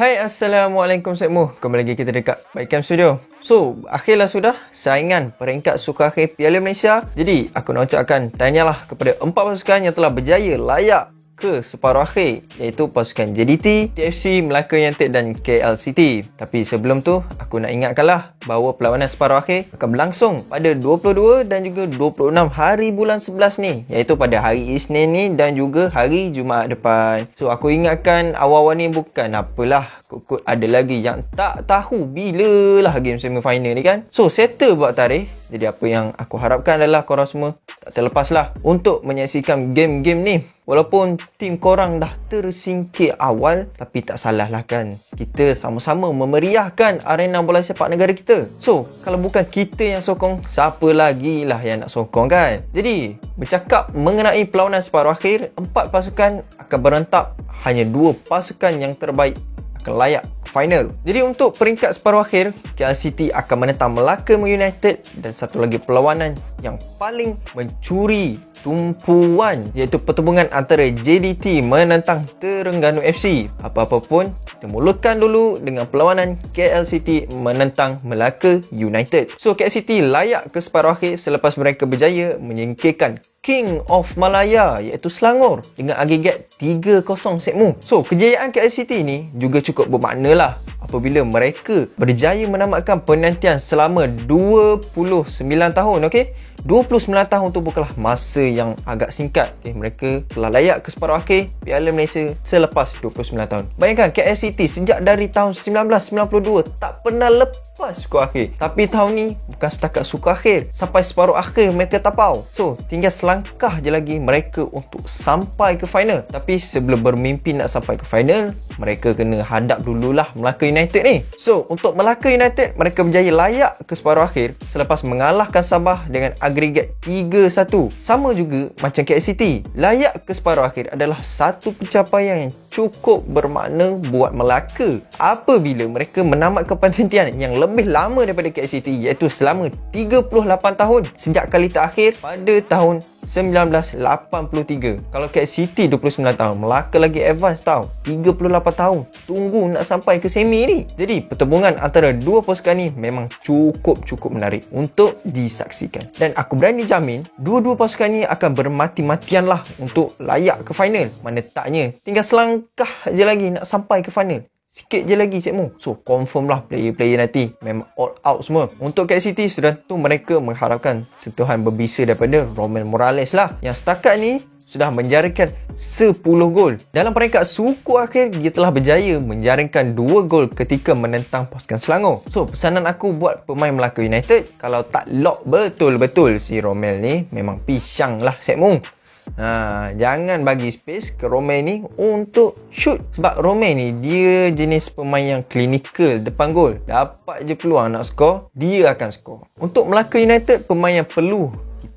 Hai, Assalamualaikum semua. Kembali lagi kita dekat Baikam Studio. So, akhirlah sudah saingan peringkat suka akhir Piala Malaysia. Jadi, aku nak ucapkan tahniahlah kepada 4 pasukan yang telah berjaya layak ke separuh akhir, iaitu pasukan JDT, TFC, Melaka United dan KL City. Tapi sebelum tu, aku nak ingatkanlah bahawa perlawanan separuh akhir akan berlangsung pada 22 dan juga 26 hari bulan 11 ni, iaitu pada hari Isnin ni dan juga hari Jumaat depan. So, aku ingatkan awal-awal ni bukan apalah, kut ada lagi yang tak tahu bila lah game semi-final ni kan. So, settle buat tarikh. Jadi apa yang aku harapkan adalah korang semua tak terlepaslah untuk menyaksikan game-game ni. Walaupun tim korang dah tersingkir awal, tapi tak salah lah kan, kita sama-sama memeriahkan arena bola sepak negara kita. So, kalau bukan kita yang sokong, siapa lagi lah yang nak sokong kan? Jadi, bercakap mengenai perlawanan separuh akhir, 4 pasukan akan berentak. Hanya 2 pasukan yang terbaik akan layak ke final. Jadi untuk peringkat separuh akhir, KL City akan menentang Melaka United, dan satu lagi perlawanan yang paling mencuri tumpuan, iaitu pertembungan antara JDT menentang Terengganu FC. Apa-apa pun, kita mulakan dulu dengan perlawanan KL City menentang Melaka United. So, KL City layak ke separuh akhir selepas mereka berjaya menyingkirkan King of Malaya, iaitu Selangor, dengan agregat 3-0 setmu. So, kejayaan KL City ni juga cukup bermakna lah apabila mereka berjaya menamatkan penantian selama 29 tahun. Okay, 29 tahun tu bukanlah masa yang agak singkat. Okay, mereka telah layak ke separuh akhir Piala Malaysia selepas 29 tahun. Bayangkan, KL City sejak dari tahun 1992 tak pernah lepas suku akhir. Tapi tahun ni bukan setakat suku akhir, sampai separuh akhir mereka tapau. So, tinggal selangkah je lagi mereka untuk sampai ke final. Tapi sebelum bermimpi nak sampai ke final, mereka kena hadap dululah Melaka United ni. So, untuk Melaka United, mereka berjaya layak ke separuh akhir selepas mengalahkan Sabah dengan agregat 3-1. Sama juga macam KL City, layak ke separuh akhir adalah satu pencapaian yang cukup bermakna buat Melaka apabila mereka menamatkan penantian yang lebih lama daripada KL City, iaitu selama 38 tahun sejak kali terakhir pada tahun 1983. Kalau KL City 29 tahun, Melaka lagi advance tau, 38 tahun tunggu nak sampai ke semi ni. Jadi pertembungan antara dua pasukan ni memang cukup menarik untuk disaksikan, dan aku berani jamin dua-dua pasukan ni akan bermati-matian lah untuk layak ke final. Mana taknya tinggal selangkah je lagi nak sampai ke final, sikit je lagi cikgu. So, confirm lah player-player nanti memang all out semua. Untuk KL City, sudah tu mereka mengharapkan sentuhan berbisa daripada Romel Morales lah, yang setakat ni sudah menjaringkan 10 gol. Dalam peringkat suku akhir, dia telah berjaya menjaringkan 2 gol ketika menentang pasukan Selangor. So, pesanan aku buat pemain Melaka United, kalau tak lock betul-betul si Romel ni, memang pisang lah sekmu. Jangan bagi space ke Romel ni untuk shoot. Sebab Romel ni dia jenis pemain yang klinikal depan gol. Dapat je peluang nak skor, dia akan skor. Untuk Melaka United, pemain yang perlu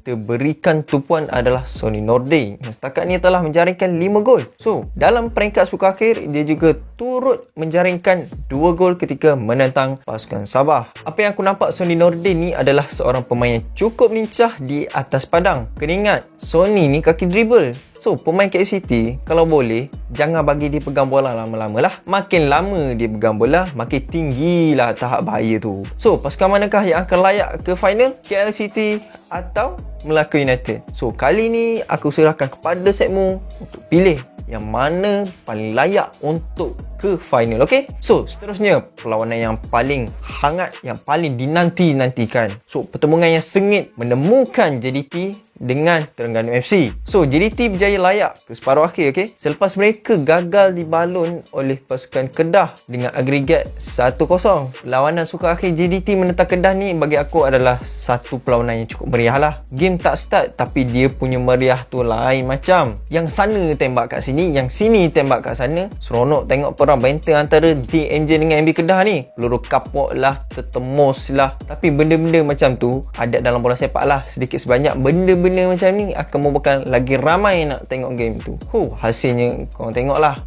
kita berikan tumpuan adalah Sonny Nordin, yang setakat ni telah menjaringkan 5 gol. So, dalam peringkat suku akhir, dia juga turut menjaringkan 2 gol ketika menentang pasukan Sabah. Apa yang aku nampak, Sonny Nordin ni adalah seorang pemain yang cukup lincah di atas padang. Kena ingat, Sonny ni kaki dribble. So, pemain KL City, kalau boleh, jangan bagi dia pegang bola lama-lama lah. Makin lama dia pegang bola, makin tinggilah tahap bahaya tu. So, pasukan manakah yang akan layak ke final? KL City atau Melaka United? So, kali ni aku serahkan kepada sekmu untuk pilih yang mana paling layak untuk ke final. Okay, so seterusnya perlawanan yang paling hangat, yang paling dinanti-nantikan. So, pertembungan yang sengit menemukan JDT dengan Terengganu FC. So, JDT berjaya layak ke separuh akhir, okay, selepas mereka gagal dibalun oleh pasukan Kedah dengan agregat 1-0. Perlawanan suka akhir JDT menentang Kedah ni bagi aku adalah satu perlawanan yang cukup meriah lah. Game tak start, tapi dia punya meriah tu lain macam. Yang sana tembak kat sini, yang sini tembak kat sana. Seronok tengok perang banter antara The Angel dengan MB Kedah ni. Peluru kapok lah, tertemus lah. Tapi benda-benda macam tu ada dalam bola sepak lah. Sedikit sebanyak benda-benda macam ni akan membuatkan lagi ramai nak tengok game tu. Hasilnya korang tengok lah,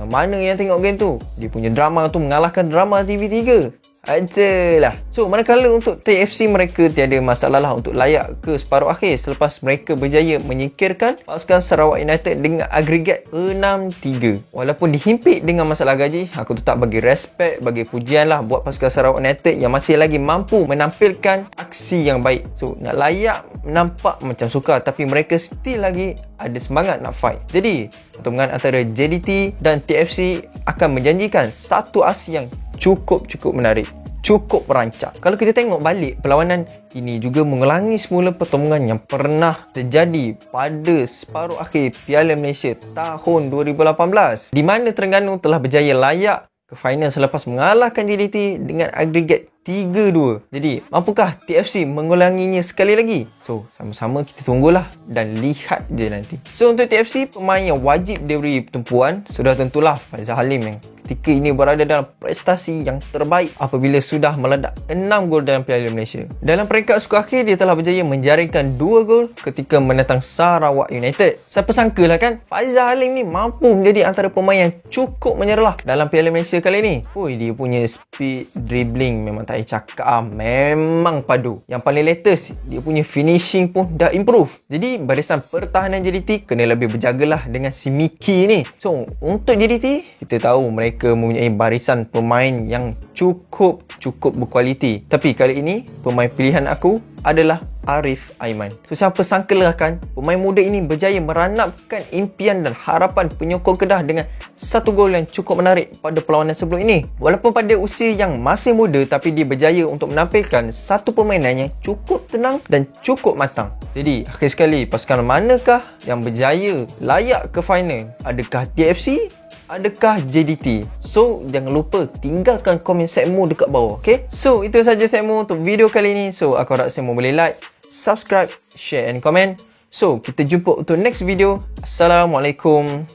mana yang tengok game tu, dia punya drama tu mengalahkan drama TV3. ajalah. So, manakala untuk TFC mereka tiada masalah lah untuk layak ke separuh akhir selepas mereka berjaya menyingkirkan pasukan Sarawak United dengan agregat 6-3. Walaupun dihimpit dengan masalah gaji, aku tetap bagi respect, bagi pujian lah buat pasukan Sarawak United yang masih lagi mampu menampilkan aksi yang baik. So, nak layak nampak macam sukar, tapi mereka still lagi ada semangat nak fight. Jadi, pertemuan antara JDT dan TFC akan menjanjikan satu aksi yang cukup menarik, cukup rancak. Kalau kita tengok balik, perlawanan ini juga mengulangi semula pertemuan yang pernah terjadi pada separuh akhir Piala Malaysia tahun 2018, di mana Terengganu telah berjaya layak ke final selepas mengalahkan JDT dengan agregat 3-2. Jadi, mampukah TFC mengulanginya sekali lagi? So, sama-sama kita tunggulah dan lihat je nanti. So, untuk TFC, pemain yang wajib diberi pertumpuan sudah tentulah Faizal Halim yang ketika ini berada dalam prestasi yang terbaik apabila sudah meledak 6 gol dalam Piala Malaysia. Dalam peringkat suka akhir, dia telah berjaya menjaringkan 2 gol ketika menentang Sarawak United. Siapa sangka lah kan, Faizal Halim ni mampu menjadi antara pemain yang cukup menyerlah dalam Piala Malaysia kali ni. Dia punya speed dribbling memang tak payah cakap, memang padu. Yang paling latest, dia punya finishing pun dah improve. Jadi barisan pertahanan JDT kena lebih berjagalah dengan si Mickey ni. So, untuk JDT, kita tahu mereka mempunyai barisan pemain yang cukup berkualiti. Tapi kali ini, pemain pilihan aku adalah Arif Aiman. So, siapa sangkalah kan, pemain muda ini berjaya meranapkan impian dan harapan penyokong Kedah dengan satu gol yang cukup menarik pada perlawanan sebelum ini. Walaupun pada usia yang masih muda, tapi dia berjaya untuk menampilkan satu permainan yang cukup tenang dan cukup matang. Jadi, akhir sekali, pasukan manakah yang berjaya layak ke final? Adakah TFC? Adakah JDT? So, jangan lupa tinggalkan komen segmen dekat bawah, okay? So, itu saja segmen untuk video kali ini. So, aku harap semua boleh like, subscribe, share and comment. So, kita jumpa untuk next video. Assalamualaikum.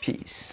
Peace.